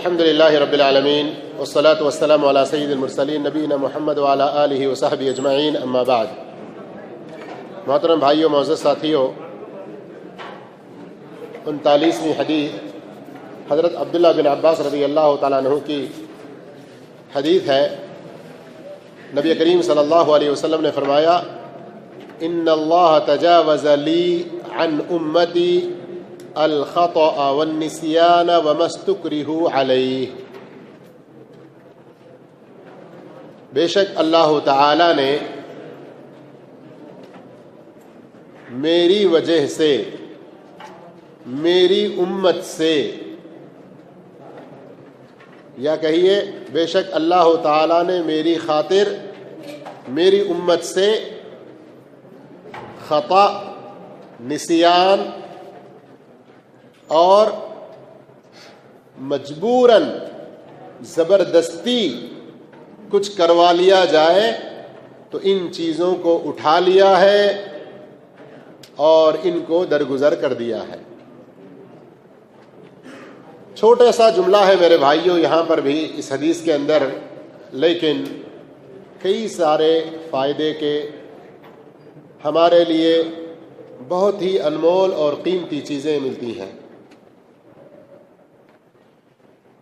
الحمد للہ رب العالمین والصلاة والسلام علی سید المرسلین نبینا محمد وعلی آلہ وصحبہ اجمعین، اما بعد۔ محترم بھائیوں، معزز ساتھیوں، 39ویں حدیث حضرت عبداللہ بن عباس رضی اللہ تعالیٰ عنہ کی حدیث ہے۔ نبی کریم صلی اللہ علیہ وسلم نے فرمایا: ان اللہ تجاوز لی عن امتی الخطأ والنسیان وما استکرہوا علیہ۔ بے شک اللہ تعالی نے میری وجہ سے، میری امت سے، یا کہیے بے شک اللہ تعالی نے میری خاطر، میری امت سے خطا، نسیان اور مجبوراً زبردستی کچھ کروا لیا جائے تو ان چیزوں کو اٹھا لیا ہے اور ان کو درگزر کر دیا ہے۔ چھوٹا سا جملہ ہے میرے بھائیوں یہاں پر بھی اس حدیث کے اندر، لیکن کئی سارے فائدے کے ہمارے لیے بہت ہی انمول اور قیمتی چیزیں ملتی ہیں۔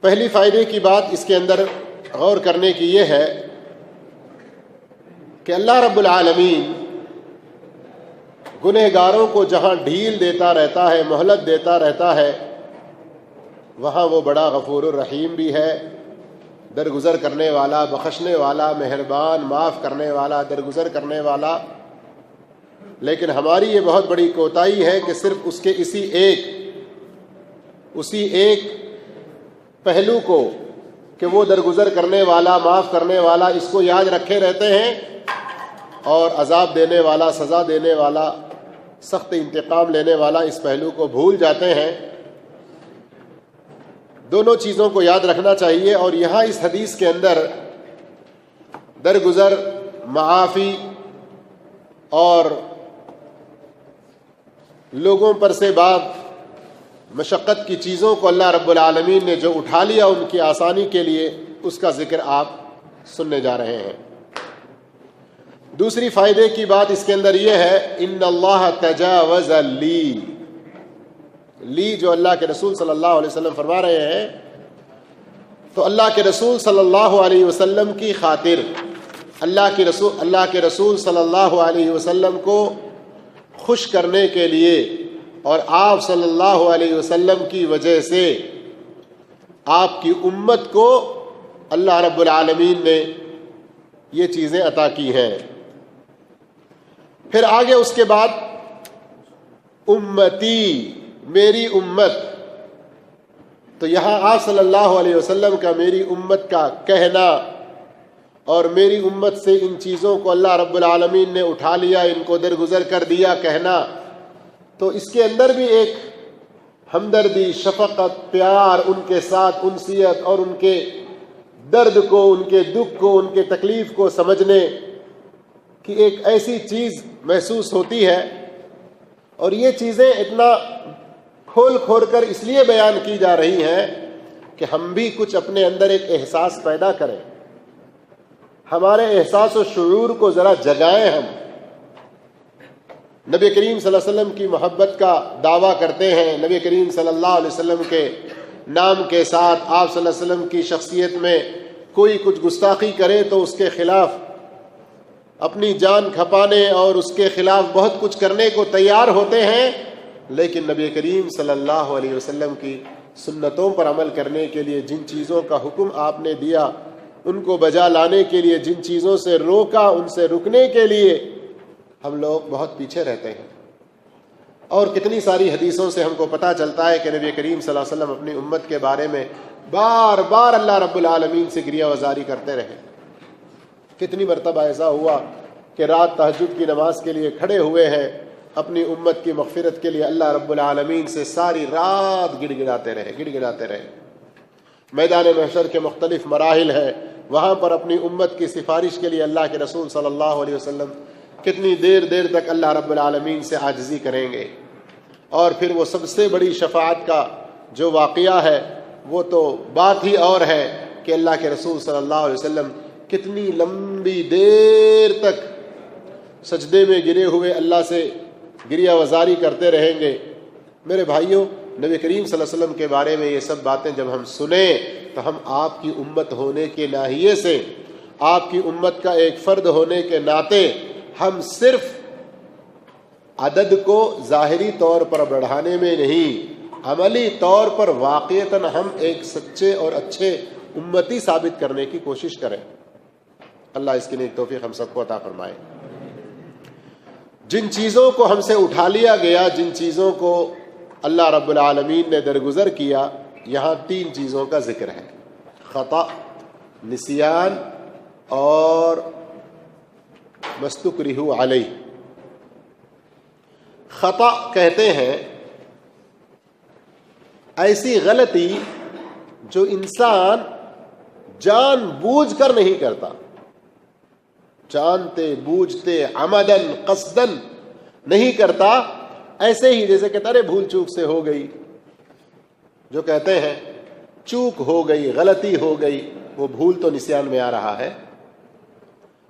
پہلی فائدے کی بات اس کے اندر غور کرنے کی یہ ہے کہ اللہ رب العالمین گنہگاروں کو جہاں ڈھیل دیتا رہتا ہے، مہلت دیتا رہتا ہے، وہاں وہ بڑا غفور الرحیم بھی ہے، درگزر کرنے والا، بخشنے والا، مہربان، معاف کرنے والا، درگزر کرنے والا۔ لیکن ہماری یہ بہت بڑی کوتاہی ہے کہ صرف اس کے اسی ایک پہلو کو کہ وہ درگزر کرنے والا، معاف کرنے والا، اس کو یاد رکھے رہتے ہیں اور عذاب دینے والا، سزا دینے والا، سخت انتقام لینے والا، اس پہلو کو بھول جاتے ہیں۔ دونوں چیزوں کو یاد رکھنا چاہیے۔ اور یہاں اس حدیث کے اندر درگزر، معافی اور لوگوں پر سے بعض مشقت کی چیزوں کو اللہ رب العالمین نے جو اٹھا لیا ان کی آسانی کے لیے، اس کا ذکر آپ سننے جا رہے ہیں۔ دوسری فائدے کی بات اس کے اندر یہ ہے، ان اللہ تجاوز لی جو اللہ کے رسول صلی اللہ علیہ وسلم فرما رہے ہیں، تو اللہ کے رسول صلی اللہ علیہ وسلم کی خاطر، اللہ کے رسول صلی اللہ علیہ وسلم کو خوش کرنے کے لیے اور آپ صلی اللہ علیہ وسلم کی وجہ سے آپ کی امت کو اللہ رب العالمین نے یہ چیزیں عطا کی ہیں۔ پھر آگے اس کے بعد امتی، میری امت، تو یہاں آپ صلی اللہ علیہ وسلم کا میری امت کا کہنا اور میری امت سے ان چیزوں کو اللہ رب العالمین نے اٹھا لیا، ان کو درگزر کر دیا کہنا، تو اس کے اندر بھی ایک ہمدردی، شفقت، پیار، ان کے ساتھ انسیت اور ان کے درد کو، ان کے دکھ کو، ان کے تکلیف کو سمجھنے کی ایک ایسی چیز محسوس ہوتی ہے۔ اور یہ چیزیں اتنا کھول کر اس لیے بیان کی جا رہی ہیں کہ ہم بھی کچھ اپنے اندر ایک احساس پیدا کریں، ہمارے احساس و شعور کو ذرا جگائیں۔ ہم نبی کریم صلی اللہ علیہ وسلم کی محبت کا دعویٰ کرتے ہیں، نبی کریم صلی اللہ علیہ وسلم کے نام کے ساتھ آپ صلی اللہ علیہ وسلم کی شخصیت میں کوئی کچھ گستاخی کرے تو اس کے خلاف اپنی جان کھپانے اور اس کے خلاف بہت کچھ کرنے کو تیار ہوتے ہیں، لیکن نبی کریم صلی اللہ علیہ وسلم کی سنتوں پر عمل کرنے کے لیے جن چیزوں کا حکم آپ نے دیا، ان کو بجا لانے کے لیے جن چیزوں سے روکا، ان سے رکنے کے لیے ہم لوگ بہت پیچھے رہتے ہیں۔ اور کتنی ساری حدیثوں سے ہم کو پتہ چلتا ہے کہ نبی کریم صلی اللہ علیہ وسلم اپنی امت کے بارے میں بار بار اللہ رب العالمین سے گریہ وزاری کرتے رہے۔ کتنی مرتبہ ایسا ہوا کہ رات تہجد کی نماز کے لیے کھڑے ہوئے ہیں، اپنی امت کی مغفرت کے لیے اللہ رب العالمین سے ساری رات گڑ گڑاتے رہے۔ میدان محشر کے مختلف مراحل ہیں، وہاں پر اپنی امت کی سفارش کے لیے اللہ کے رسول صلی اللہ علیہ وسلم کتنی دیر تک اللہ رب العالمین سے عاجزی کریں گے۔ اور پھر وہ سب سے بڑی شفاعت کا جو واقعہ ہے وہ تو بات ہی اور ہے کہ اللہ کے رسول صلی اللہ علیہ وسلم کتنی لمبی دیر تک سجدے میں گرے ہوئے اللہ سے گریہ وزاری کرتے رہیں گے۔ میرے بھائیوں، نبی کریم صلی اللہ علیہ وسلم کے بارے میں یہ سب باتیں جب ہم سنیں تو ہم آپ کی امت ہونے کے ناحیے سے، آپ کی امت کا ایک فرد ہونے کے ناطے، ہم صرف عدد کو ظاہری طور پر بڑھانے میں نہیں، عملی طور پر واقعتاً ہم ایک سچے اور اچھے امتی ثابت کرنے کی کوشش کریں۔ اللہ اس کے لیے توفیق ہم سب کو عطا فرمائے۔ جن چیزوں کو ہم سے اٹھا لیا گیا، جن چیزوں کو اللہ رب العالمین نے درگزر کیا، یہاں 3 چیزوں کا ذکر ہے: خطا، نسیان اور مستکرہ علیہ۔ خطا کہتے ہیں ایسی غلطی جو انسان جان بوجھ کر نہیں کرتا، جانتے بوجھتے عمدن قصدن نہیں کرتا، ایسے ہی جیسے کہتا ہے بھول چوک سے ہو گئی، جو کہتے ہیں چوک ہو گئی، غلطی ہو گئی، وہ بھول تو نسیان میں آ رہا ہے۔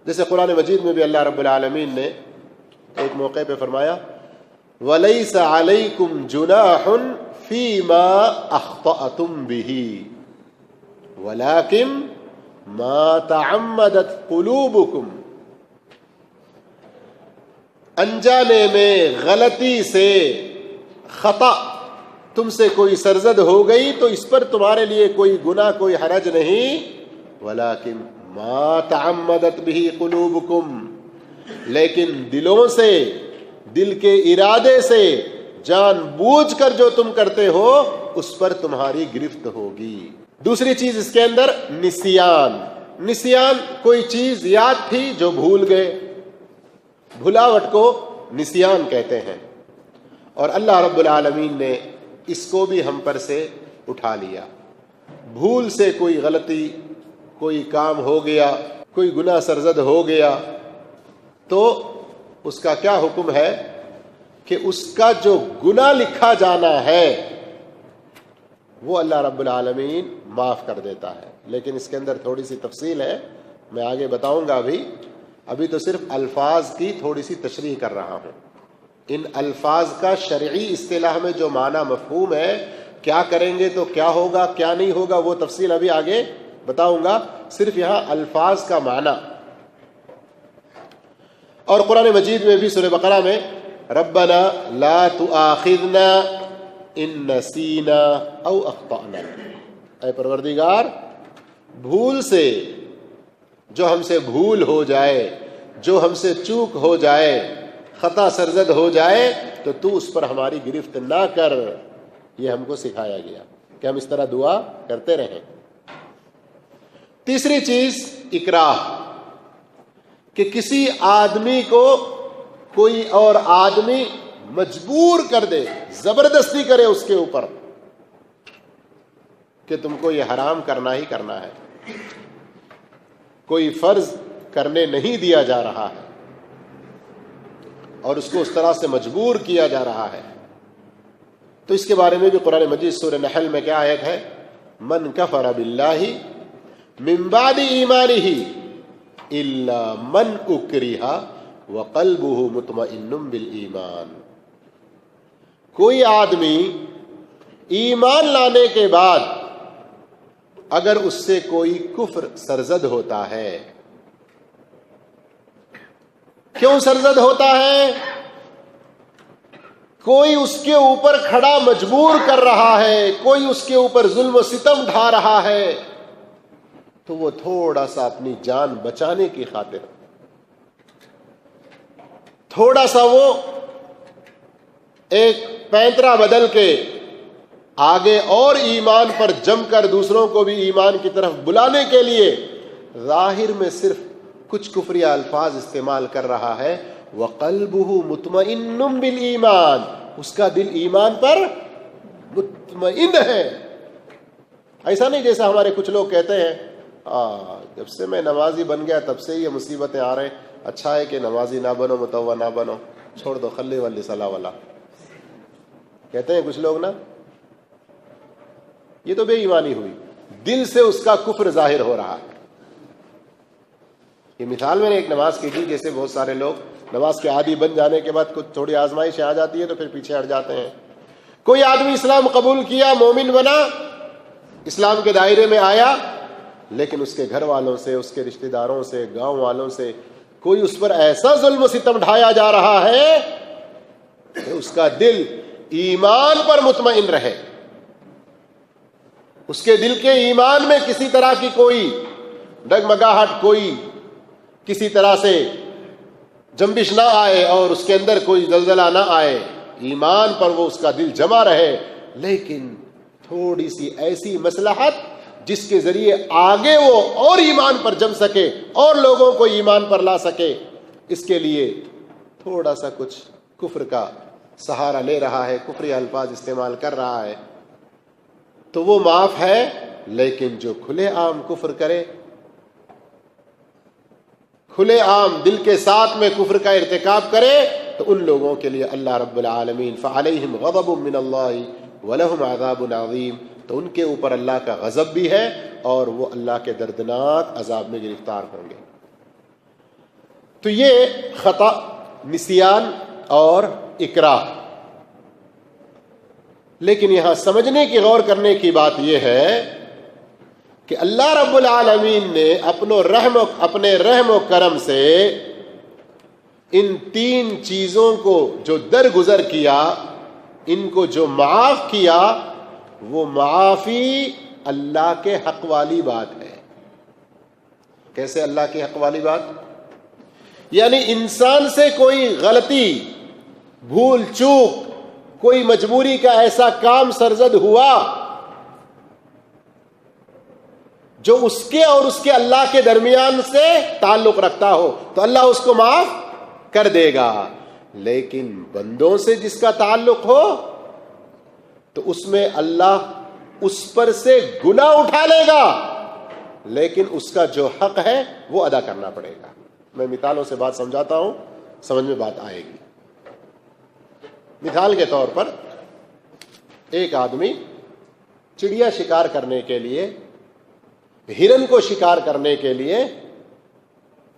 جیسے قرآن مجید میں بھی اللہ رب العالمین نے ایک موقع پہ فرمایا وَلَيْسَ عَلَيْكُمْ جُنَاحٌ فِي مَا أَخْطَأْتُمْ بِهِ وَلَكِنْ مَا تَعَمَّدَتْ قُلُوبُكُمْ۔ انجانے میں، غلطی سے، خطا تم سے کوئی سرزد ہو گئی تو اس پر تمہارے لیے کوئی گناہ، کوئی حرج نہیں، وَلَكِنْ مَا تَعَمَّدَتْ بِهِ قُلُوبُكُمْ، لیکن دلوں سے، دل کے ارادے سے، جان بوجھ کر جو تم کرتے ہو اس پر تمہاری گرفت ہوگی۔ دوسری چیز اس کے اندر نسیان۔ نسیان کوئی چیز یاد تھی جو بھول گئے، بھلاوٹ کو نسیان کہتے ہیں، اور اللہ رب العالمین نے اس کو بھی ہم پر سے اٹھا لیا۔ بھول سے کوئی غلطی، کوئی کام ہو گیا، کوئی گناہ سرزد ہو گیا تو اس کا کیا حکم ہے کہ اس کا جو گناہ لکھا جانا ہے وہ اللہ رب العالمین معاف کر دیتا ہے۔ لیکن اس کے اندر تھوڑی سی تفصیل ہے، میں آگے بتاؤں گا۔ ابھی تو صرف الفاظ کی تھوڑی سی تشریح کر رہا ہوں۔ ان الفاظ کا شرعی اصطلاح میں جو معنی مفہوم ہے، کیا کریں گے تو کیا ہوگا، کیا نہیں ہوگا، وہ تفصیل ابھی آگے بتاؤں گا۔ صرف یہاں الفاظ کا معنی۔ اور قرآن مجید میں بھی سورہ بقرہ میں ربنا لا تؤاخذنا ان نسینا او اخطأنا، اے پروردگار بھول سے، جو ہم سے بھول ہو جائے، جو ہم سے چوک ہو جائے، خطا سرزد ہو جائے تو تو اس پر ہماری گرفت نہ کر۔ یہ ہم کو سکھایا گیا کہ ہم اس طرح دعا کرتے رہیں۔ تیسری چیز اکراہ، کہ کسی آدمی کو کوئی اور آدمی مجبور کر دے، زبردستی کرے اس کے اوپر کہ تم کو یہ حرام کرنا ہی کرنا ہے، کوئی فرض کرنے نہیں دیا جا رہا ہے اور اس کو اس طرح سے مجبور کیا جا رہا ہے۔ تو اس کے بارے میں بھی قرآن مجید سورہ نحل میں کیا آیت ہے؟ من کفر باللہ من بعد ایمانہ الا من اکرہ وقلبہ مطمئن بالایمان۔ کوئی آدمی ایمان لانے کے بعد اگر اس سے کوئی کفر سرزد ہوتا ہے، کیوں سرزد ہوتا ہے؟ کوئی اس کے اوپر کھڑا مجبور کر رہا ہے، کوئی اس کے اوپر ظلم و ستم ڈھا رہا ہے، تو وہ تھوڑا سا اپنی جان بچانے کی خاطر تھوڑا سا وہ ایک پینترا بدل کے آگے اور ایمان پر جم کر دوسروں کو بھی ایمان کی طرف بلانے کے لیے ظاہر میں صرف کچھ کفری الفاظ استعمال کر رہا ہے۔ وَقَلْبُهُ مُطْمَئِنٌ بِالْإِيمَانِ، اس کا دل ایمان پر مطمئن ہے۔ ایسا نہیں جیسا ہمارے کچھ لوگ کہتے ہیں جب سے میں نمازی بن گیا تب سے یہ مصیبتیں آ رہے ہیں، اچھا ہے کہ نمازی نہ بنو، متوہ نہ بنو، چھوڑ دو، خلی ولی صلاح والا، کہتے ہیں کچھ لوگ نا۔ یہ تو بے ایمانی ہوئی، دل سے اس کا کفر ظاہر ہو رہا ہے۔ یہ مثال میں نے ایک نماز کی تھی، جیسے بہت سارے لوگ نماز کے عادی بن جانے کے بعد کچھ تھوڑی آزمائشیں آ جاتی ہے تو پھر پیچھے ہٹ جاتے ہیں۔ کوئی آدمی اسلام قبول کیا، مومن بنا، اسلام کے دائرے میں آیا، لیکن اس کے گھر والوں سے، اس کے رشتہ داروں سے، گاؤں والوں سے کوئی اس پر ایسا ظلم و ستم ڈھایا جا رہا ہے کہ اس کا دل ایمان پر مطمئن رہے، اس کے دل کے ایمان میں کسی طرح کی کوئی ڈگمگاہٹ، کوئی کسی طرح سے جنبش نہ آئے اور اس کے اندر کوئی زلزلہ نہ آئے، ایمان پر وہ اس کا دل جمع رہے، لیکن تھوڑی سی ایسی مصلحت جس کے ذریعے آگے وہ اور ایمان پر جم سکے اور لوگوں کو ایمان پر لا سکے، اس کے لیے تھوڑا سا کچھ کفر کا سہارا لے رہا ہے، کفری الفاظ استعمال کر رہا ہے، تو وہ معاف ہے۔ لیکن جو کھلے عام کفر کرے، کھلے عام دل کے ساتھ میں کفر کا ارتکاب کرے، تو ان لوگوں کے لیے اللہ رب العالمین فعلیہم غضب من اللہ ولہم عذاب عظیم، تو ان کے اوپر اللہ کا غضب بھی ہے اور وہ اللہ کے دردناک عذاب میں گرفتار ہوں گے۔ تو یہ خطا، نسیان اور اکراہ، لیکن یہاں سمجھنے کی، غور کرنے کی بات یہ ہے کہ اللہ رب العالمین نے اپنے رحم و کرم سے ان تین چیزوں کو جو درگزر کیا، ان کو جو معاف کیا، وہ معافی اللہ کے حق والی بات ہے۔ کیسے اللہ کے حق والی بات؟ یعنی انسان سے کوئی غلطی، بھول چوک، کوئی مجبوری کا ایسا کام سرزد ہوا جو اس کے اور اس کے اللہ کے درمیان سے تعلق رکھتا ہو، تو اللہ اس کو معاف کر دے گا۔ لیکن بندوں سے جس کا تعلق ہو تو اس میں اللہ اس پر سے گناہ اٹھا لے گا، لیکن اس کا جو حق ہے وہ ادا کرنا پڑے گا۔ میں مثالوں سے بات سمجھاتا ہوں، سمجھ میں بات آئے گی۔ مثال کے طور پر ایک آدمی چڑیا شکار کرنے کے لیے، ہرن کو شکار کرنے کے لیے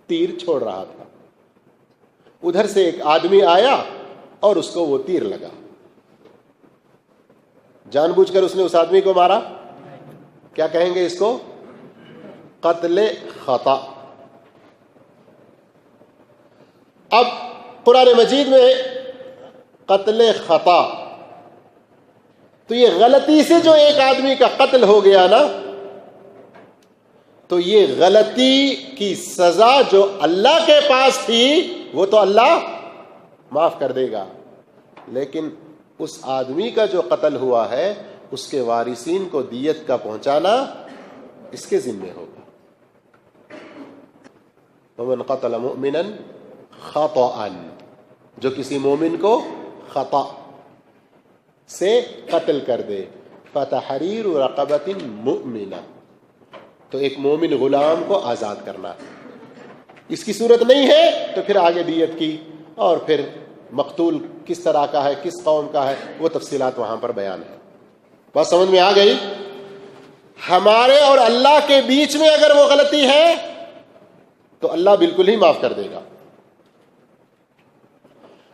تیر چھوڑ رہا تھا۔ ادھر سے ایک آدمی آیا اور اس کو وہ تیر لگا، جان بوجھ کر اس نے اس آدمی کو مارا، کیا کہیں گے اس کو؟ قتل خطا۔ اب قرآن مجید میں قتل خطا، تو یہ غلطی سے جو ایک آدمی کا قتل ہو گیا نا، تو یہ غلطی کی سزا جو اللہ کے پاس تھی وہ تو اللہ معاف کر دے گا، لیکن اس آدمی کا جو قتل ہوا ہے اس کے وارثین کو دیت کا پہنچانا اس کے ذمہ ہوگا۔ ومن قتل مؤمنا خطأ، جو کسی مومن کو خطا سے قتل کر دے، فتحریر رقبۃ مؤمنہ، تو ایک مومن غلام کو آزاد کرنا۔ اس کی صورت نہیں ہے تو پھر آگے دیت کی، اور پھر مقتول کس طرح کا ہے، کس قوم کا ہے، وہ تفصیلات وہاں پر بیان ہے۔ بات سمجھ میں آ گئی؟ ہمارے اور اللہ کے بیچ میں اگر وہ غلطی ہے تو اللہ بالکل ہی معاف کر دے گا۔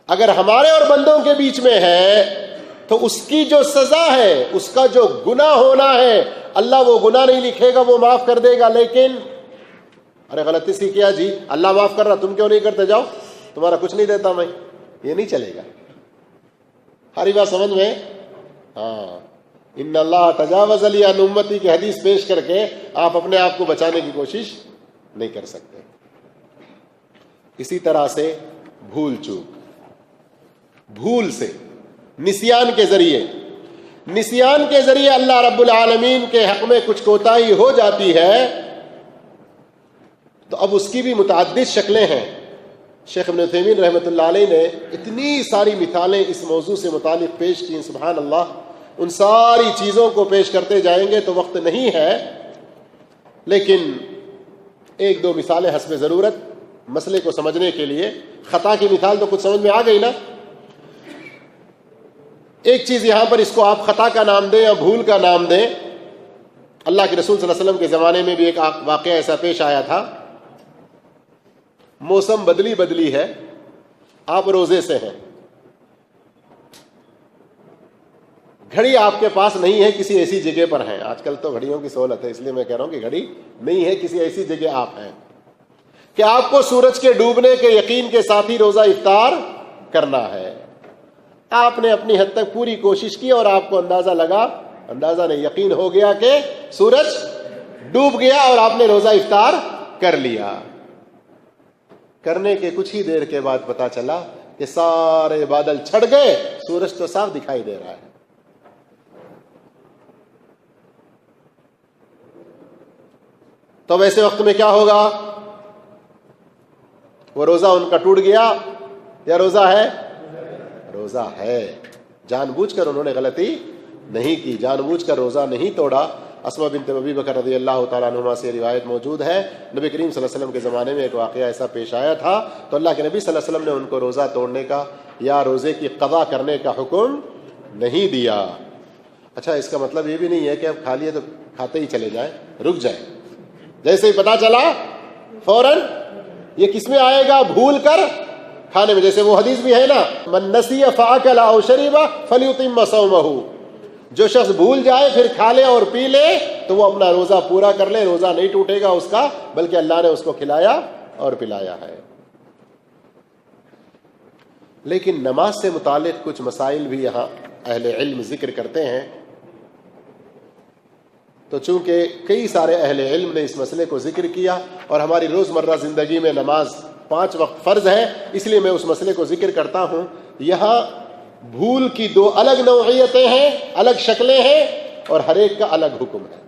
اگر ہمارے اور بندوں کے بیچ میں ہے تو اس کی جو سزا ہے، اس کا جو گناہ ہونا ہے، اللہ وہ گناہ نہیں لکھے گا، وہ معاف کر دے گا۔ لیکن ارے غلطی سی کیا جی، اللہ معاف کر رہا، تم کیوں نہیں کرتے؟ جاؤ، تمہارا کچھ نہیں دیتا میں، یہ نہیں چلے گا۔ ہری بات سمجھ میں؟ ہاں، ان اللہ تجاوز لی عن امتی کی حدیث پیش کر کے آپ اپنے آپ کو بچانے کی کوشش نہیں کر سکتے۔ اسی طرح سے بھول چوک، بھول سے، نسیان کے ذریعے اللہ رب العالمین کے حق میں کچھ کوتاہی ہو جاتی ہے تو اب اس کی بھی متعدد شکلیں ہیں۔ شیخ ابن عثیمین رحمۃ اللہ علیہ نے اتنی ساری مثالیں اس موضوع سے متعلق پیش کی، سبحان اللہ، ان ساری چیزوں کو پیش کرتے جائیں گے تو وقت نہیں ہے، لیکن ایک دو مثالیں حسب ضرورت مسئلے کو سمجھنے کے لیے۔ خطا کی مثال تو کچھ سمجھ میں آ گئی نا؟ ایک چیز یہاں پر اس کو آپ خطا کا نام دیں یا بھول کا نام دیں، اللہ کے رسول صلی اللہ علیہ وسلم کے زمانے میں بھی ایک واقعہ ایسا پیش آیا تھا. موسم بدلی ہے، آپ روزے سے ہیں، گھڑی آپ کے پاس نہیں ہے، کسی ایسی جگہ پر ہیں. آج کل تو گھڑیوں کی سہولت ہے، اس لیے میں کہہ رہا ہوں کہ گھڑی نہیں ہے، کسی ایسی جگہ آپ ہیں کہ آپ کو سورج کے ڈوبنے کے یقین کے ساتھ ہی روزہ افطار کرنا ہے. آپ نے اپنی حد تک پوری کوشش کی اور آپ کو اندازہ نہیں، یقین ہو گیا کہ سورج ڈوب گیا اور آپ نے روزہ افطار کر لیا. کرنے کے کچھ ہی دیر کے بعد پتا چلا کہ سارے بادل چھٹ گئے، سورج تو صاف دکھائی دے رہا ہے. تو ایسے وقت میں کیا ہوگا؟ وہ روزہ ان کا ٹوٹ گیا یا روزہ ہے؟ روزہ ہے. جان بوجھ کر انہوں نے غلطی نہیں کی، جان بوجھ کر روزہ نہیں توڑا. اسما بنت ابی بکر رضی اللہ تعالیٰ عنہما سے روایت موجود ہے، نبی کریم صلی اللہ علیہ وسلم کے زمانے میں ایک واقعہ ایسا پیش آیا تھا تو اللہ کے نبی صلی اللہ علیہ وسلم نے ان کو روزہ توڑنے کا یا روزے کی قضا کرنے کا حکم نہیں دیا. اچھا، اس کا مطلب یہ بھی نہیں ہے کہ اب کھا لیے تو کھاتے ہی چلے جائیں، رک جائیں. جیسے ہی پتا چلا فوراً یہ کس میں آئے گا؟ بھول کر کھانے میں. جیسے وہ حدیث بھی ہے نا، من نسی فاکل او شرب فلیتم صومہ، جو شخص بھول جائے پھر کھا لے اور پی لے تو وہ اپنا روزہ پورا کر لے، روزہ نہیں ٹوٹے گا اس کا، بلکہ اللہ نے اس کو کھلایا اور پلایا ہے. لیکن نماز سے متعلق کچھ مسائل بھی یہاں اہل علم ذکر کرتے ہیں. تو چونکہ کئی سارے اہل علم نے اس مسئلے کو ذکر کیا اور ہماری روزمرہ زندگی میں نماز 5 وقت فرض ہے، اس لیے میں اس مسئلے کو ذکر کرتا ہوں. یہاں بھول کی 2 الگ نوعیتیں ہیں، الگ شکلیں ہیں، اور ہر ایک کا الگ حکم ہے.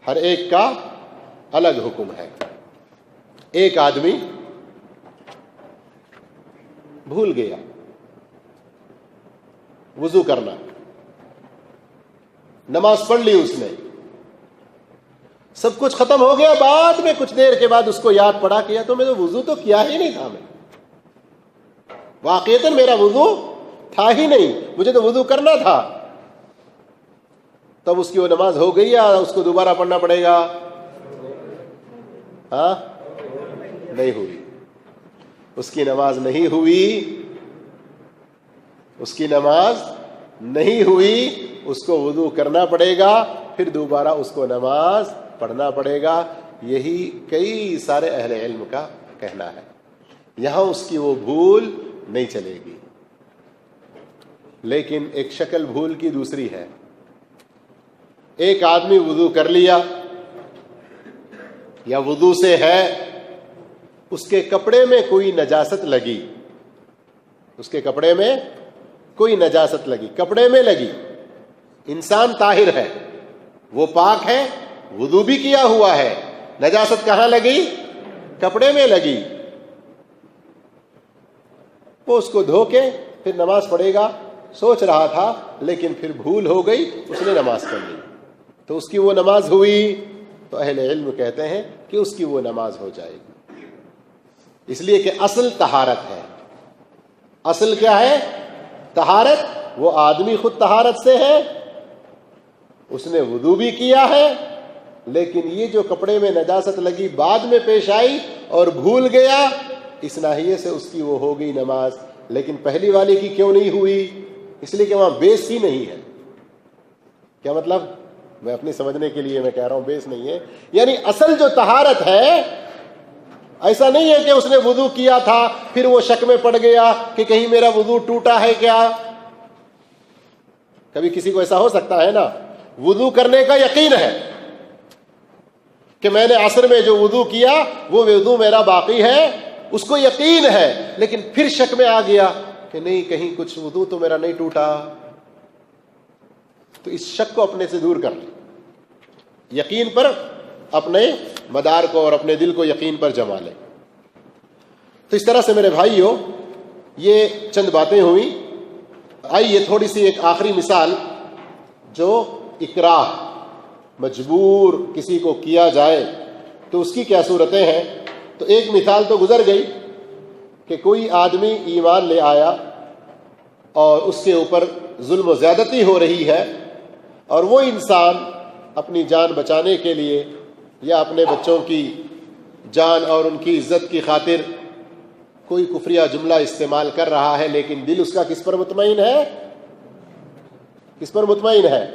ہر ایک کا الگ حکم ہے. ایک آدمی بھول گیا وضو کرنا، نماز پڑھ لی اس نے، سب کچھ ختم ہو گیا، بعد میں کچھ دیر کے بعد اس کو یاد پڑا کیا تو میں تو وضو تو کیا ہی نہیں تھا، میں واقعتاً میرا وضو تھا ہی نہیں، مجھے تو وضو کرنا تھا. تب اس کی وہ نماز ہو گئی یا اس کو دوبارہ پڑھنا پڑے گا؟ ہاں، نہیں ہوئی، اس کی نماز نہیں ہوئی، اس کی نماز نہیں ہوئی. اس کو وضو کرنا پڑے گا، پھر دوبارہ اس کو نماز پڑھنا پڑے گا. یہی کئی سارے اہل علم کا کہنا ہے. یہاں اس کی وہ بھول نہیں چلے گی. لیکن ایک شکل بھول کی دوسری ہے. ایک آدمی وضو کر لیا یا وضو سے ہے، اس کے کپڑے میں کوئی نجاست لگی، اس کے کپڑے میں کوئی نجاست لگی، کپڑے میں لگی. انسان طاہر ہے، وہ پاک ہے، وضو بھی کیا ہوا ہے، نجاست کہاں لگی؟ کپڑے میں لگی. وہ اس کو دھو کے پھر نماز پڑھے گا، سوچ رہا تھا لیکن پھر بھول ہو گئی، اس نے نماز پڑھ لی تو اس کی وہ نماز ہوئی. تو اہل علم کہتے ہیں کہ اس کی وہ نماز ہو جائے گی، اس لیے کہ اصل طہارت ہے. اصل کیا ہے؟ طہارت. وہ آدمی خود طہارت سے ہے، اس نے وضو بھی کیا ہے، لیکن یہ جو کپڑے میں نجاست لگی بعد میں پیش آئی اور بھول گیا، اس ناحیے سے اس کی وہ ہو گئی نماز. لیکن پہلی والی کی کیوں نہیں ہوئی؟ اس لیے کہ وہاں بیس ہی نہیں ہے. کیا مطلب؟ میں اپنی سمجھنے کے لیے میں کہہ رہا ہوں بیس نہیں ہے، یعنی اصل جو طہارت ہے، ایسا نہیں ہے کہ اس نے وضو کیا تھا پھر وہ شک میں پڑ گیا کہ کہیں میرا وضو ٹوٹا ہے کیا. کبھی کسی کو ایسا ہو سکتا ہے نا، وضو کرنے کا یقین ہے کہ میں نے عصر میں جو وضو کیا وہ وضو میرا باقی ہے، اس کو یقین ہے، لیکن پھر شک میں آ گیا کہ نہیں کہیں کچھ وضو تو میرا نہیں ٹوٹا. تو اس شک کو اپنے سے دور کر لیں، یقین پر اپنے مدار کو اور اپنے دل کو یقین پر جما لیں. تو اس طرح سے میرے بھائیو، یہ چند باتیں ہوئیں. آئیے تھوڑی سی ایک آخری مثال، جو اکراہ، مجبور کسی کو کیا جائے تو اس کی کیا صورتیں ہیں. تو ایک مثال تو گزر گئی کہ کوئی آدمی ایمان لے آیا اور اس کے اوپر ظلم و زیادتی ہو رہی ہے، اور وہ انسان اپنی جان بچانے کے لیے یا اپنے بچوں کی جان اور ان کی عزت کی خاطر کوئی کفریہ جملہ استعمال کر رہا ہے، لیکن دل اس کا کس پر مطمئن ہے؟ کس پر مطمئن ہے؟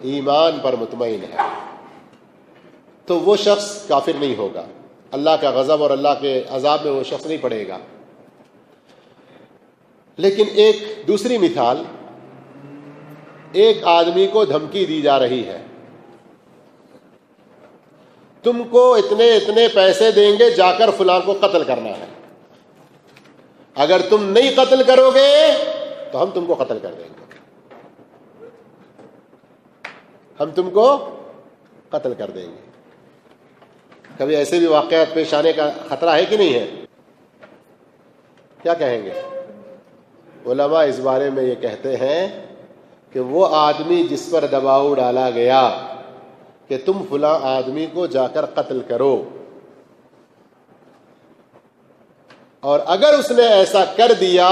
ایمان پر مطمئن ہے، تو وہ شخص کافر نہیں ہوگا، اللہ کا غضب اور اللہ کے عذاب میں وہ شخص نہیں پڑے گا۔ لیکن ایک دوسری مثال، ایک آدمی کو دھمکی دی جا رہی ہے، تم کو اتنے اتنے پیسے دیں گے، جا کر فلاں کو قتل کرنا ہے، اگر تم نہیں قتل کرو گے تو ہم تم کو قتل کر دیں گے، ہم تم کو قتل کر دیں گے۔ کبھی ایسے بھی واقعات پیش آنے کا خطرہ ہے کہ نہیں ہے؟ کیا کہیں گے؟ علماء اس بارے میں یہ کہتے ہیں کہ وہ آدمی جس پر دباؤ ڈالا گیا کہ تم فلاں آدمی کو جا کر قتل کرو، اور اگر اس نے ایسا کر دیا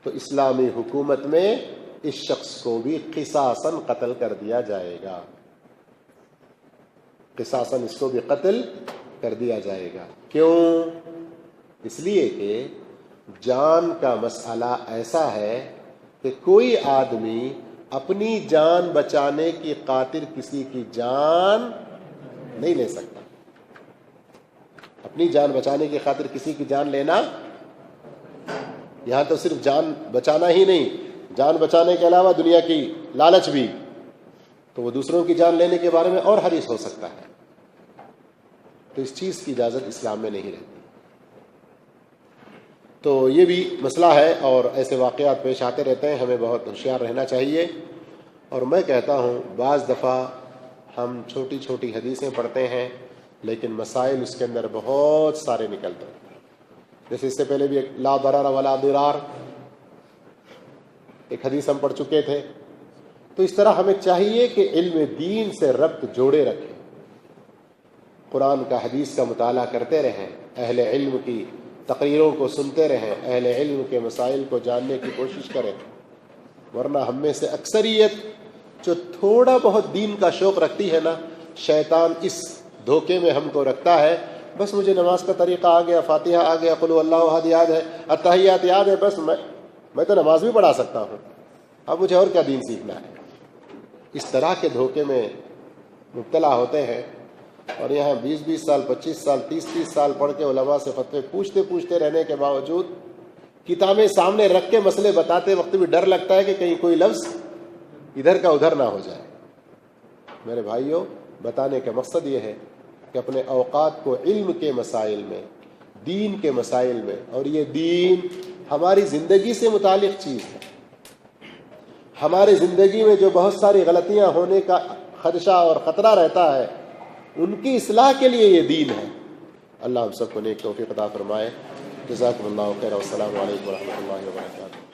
تو اسلامی حکومت میں اس شخص کو بھی قصاصاً قتل کر دیا جائے گا، قصاصاً اس کو بھی قتل کر دیا جائے گا۔ کیوں؟ اس لیے کہ جان کا مسئلہ ایسا ہے کہ کوئی آدمی اپنی جان بچانے کی خاطر کسی کی جان نہیں لے سکتا۔ اپنی جان بچانے کی خاطر کسی کی جان لینا، یہاں تو صرف جان بچانا ہی نہیں، جان بچانے کے علاوہ دنیا کی لالچ بھی، تو وہ دوسروں کی جان لینے کے بارے میں اور حریص ہو سکتا ہے، تو اس چیز کی اجازت اسلام میں نہیں رہتی۔ تو یہ بھی مسئلہ ہے، اور ایسے واقعات پیش آتے رہتے ہیں، ہمیں بہت ہوشیار رہنا چاہیے۔ اور میں کہتا ہوں بعض دفعہ ہم چھوٹی چھوٹی حدیثیں پڑھتے ہیں لیکن مسائل اس کے اندر بہت سارے نکلتے ہیں، جیسے اس سے پہلے بھی ایک لا ضرر ولا ضرار ایک حدیث ہم پڑھ چکے تھے۔ تو اس طرح ہمیں چاہیے کہ علم دین سے ربط جوڑے رکھیں، قرآن کا حدیث کا مطالعہ کرتے رہیں، اہل علم کی تقریروں کو سنتے رہیں، اہل علم کے مسائل کو جاننے کی کوشش کریں، ورنہ ہم میں سے اکثریت جو تھوڑا بہت دین کا شوق رکھتی ہے نا، شیطان اس دھوکے میں ہم کو رکھتا ہے، بس مجھے نماز کا طریقہ آ گیا، فاتحہ آ گیا، قل هو اللہ احد یاد ہے، التحیات یاد ہے، بس میں تو نماز بھی پڑھا سکتا ہوں، اب مجھے اور کیا دین سیکھنا ہے۔ اس طرح کے دھوکے میں مبتلا ہوتے ہیں، اور یہاں 20 سال 25 سال 30 سال پڑھ کے علماء سے فتوے پوچھتے رہنے کے باوجود کتابیں سامنے رکھ کے مسئلے بتاتے وقت بھی ڈر لگتا ہے کہ کہیں کوئی لفظ ادھر کا ادھر نہ ہو جائے۔ میرے بھائیوں، بتانے کا مقصد یہ ہے کہ اپنے اوقات کو علم کے مسائل میں، دین کے مسائل میں، اور یہ دین ہماری زندگی سے متعلق چیز ہے، ہماری زندگی میں جو بہت ساری غلطیاں ہونے کا خدشہ اور خطرہ رہتا ہے، ان کی اصلاح کے لیے یہ دین ہے۔ اللہ ہم سب کو نیک توفیق عطا فرمائے۔ جزاکم اللہ خیر، والسلام علیکم ورحمۃ اللہ وبرکاتہ۔